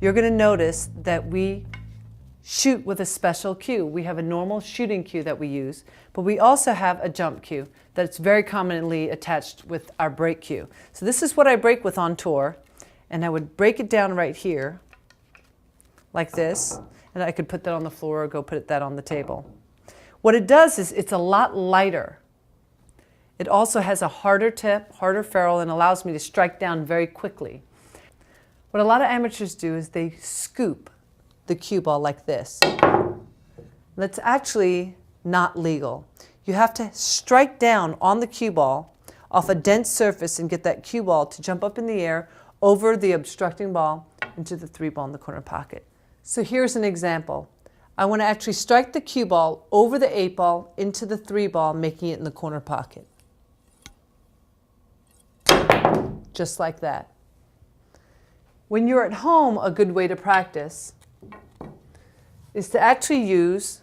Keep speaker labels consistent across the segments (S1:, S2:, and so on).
S1: you're going to notice that we shoot with a special cue. We have a normal shooting cue that we use, but we also have a jump cue that's very commonly attached with our break cue. So this is what I break with on tour, and I would break it down right here, like this, and I could put that on the floor or go put that on the table. What it does is it's a lot lighter. It also has a harder tip, harder ferrule, and allows me to strike down very quickly. What a lot of amateurs do is they scoop the cue ball like this. That's actually not legal. You have to strike down on the cue ball off a dense surface and get that cue ball to jump up in the air over the obstructing ball into the 3 ball in the corner pocket. So here's an example. I want to actually strike the cue ball over the 8 ball into the 3 ball, making it in the corner pocket. Just like that. When you're at home, a good way to practice is to actually use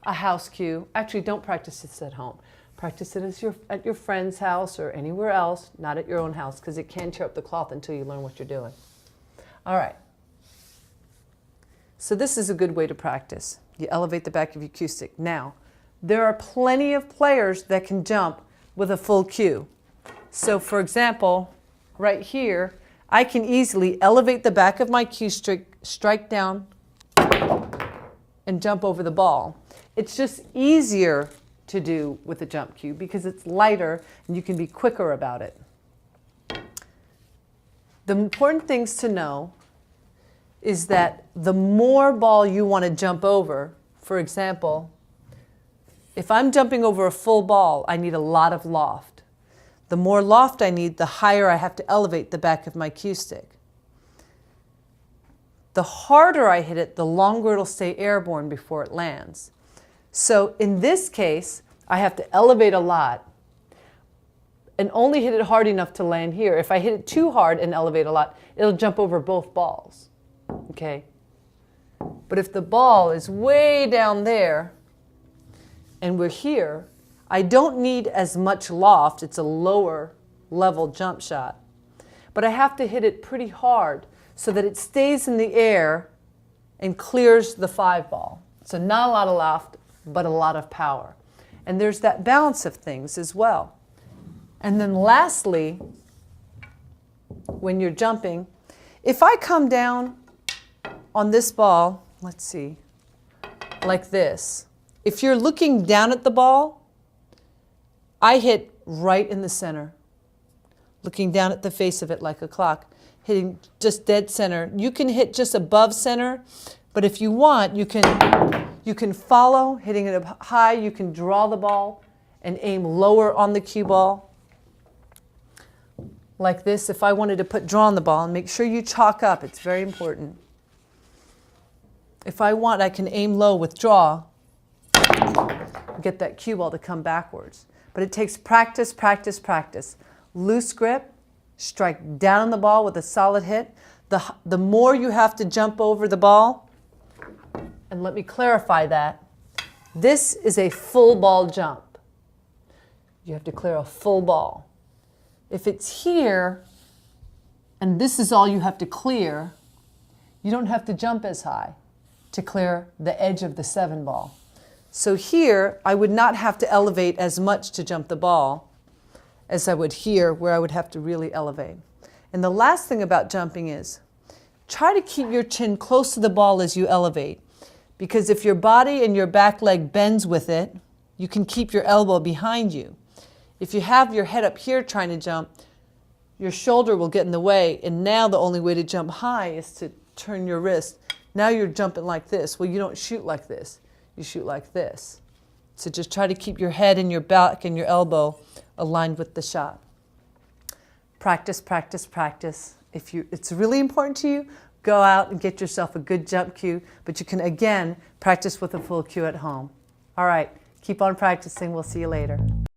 S1: a house cue. Actually, don't practice this at home. Practice it at your friend's house or anywhere else, not at your own house, because it can tear up the cloth until you learn what you're doing. All right. So this is a good way to practice. You elevate the back of your cue stick. Now, there are plenty of players that can jump with a full cue. So for example, right here, I can easily elevate the back of my cue stick, strike down, and jump over the ball. It's just easier to do with a jump cue because it's lighter and you can be quicker about it. The important things to know is that the more ball you want to jump over, for example, if I'm jumping over a full ball, I need a lot of loft. The more loft I need, the higher I have to elevate the back of my cue stick. The harder I hit it, the longer it'll stay airborne before it lands. So in this case, I have to elevate a lot and only hit it hard enough to land here. If I hit it too hard and elevate a lot, it'll jump over both balls. Okay? But if the ball is way down there and we're here, I don't need as much loft. It's a lower level jump shot. But I have to hit it pretty hard so that it stays in the air and clears the 5 ball. So not a lot of loft, but a lot of power. And there's that balance of things as well. And then lastly, when you're jumping, if I come down on this ball, let's see, like this. If you're looking down at the ball, I hit right in the center, looking down at the face of it like a clock, hitting just dead center. You can hit just above center, but if you want, you can follow, hitting it up high. You can draw the ball and aim lower on the cue ball, like this. If I wanted to put draw on the ball, and make sure you chalk up, it's very important. If I want, I can aim low with draw, get that cue ball to come backwards. But it takes practice, practice, practice. Loose grip, strike down the ball with a solid hit. The more you have to jump over the ball, and let me clarify that, this is a full ball jump. You have to clear a full ball. If it's here, and this is all you have to clear, you don't have to jump as high to clear the edge of the 7 ball. So here, I would not have to elevate as much to jump the ball as I would here, where I would have to really elevate. And the last thing about jumping is, try to keep your chin close to the ball as you elevate. Because if your body and your back leg bends with it, you can keep your elbow behind you. If you have your head up here trying to jump, your shoulder will get in the way. And now the only way to jump high is to turn your wrist. Now you're jumping like this. Well, you don't shoot like this. You shoot like this. So just try to keep your head and your back and your elbow aligned with the shot. Practice, practice, practice. If it's really important to you, go out and get yourself a good jump cue, but you can again practice with a full cue at home. All right, keep on practicing. We'll see you later.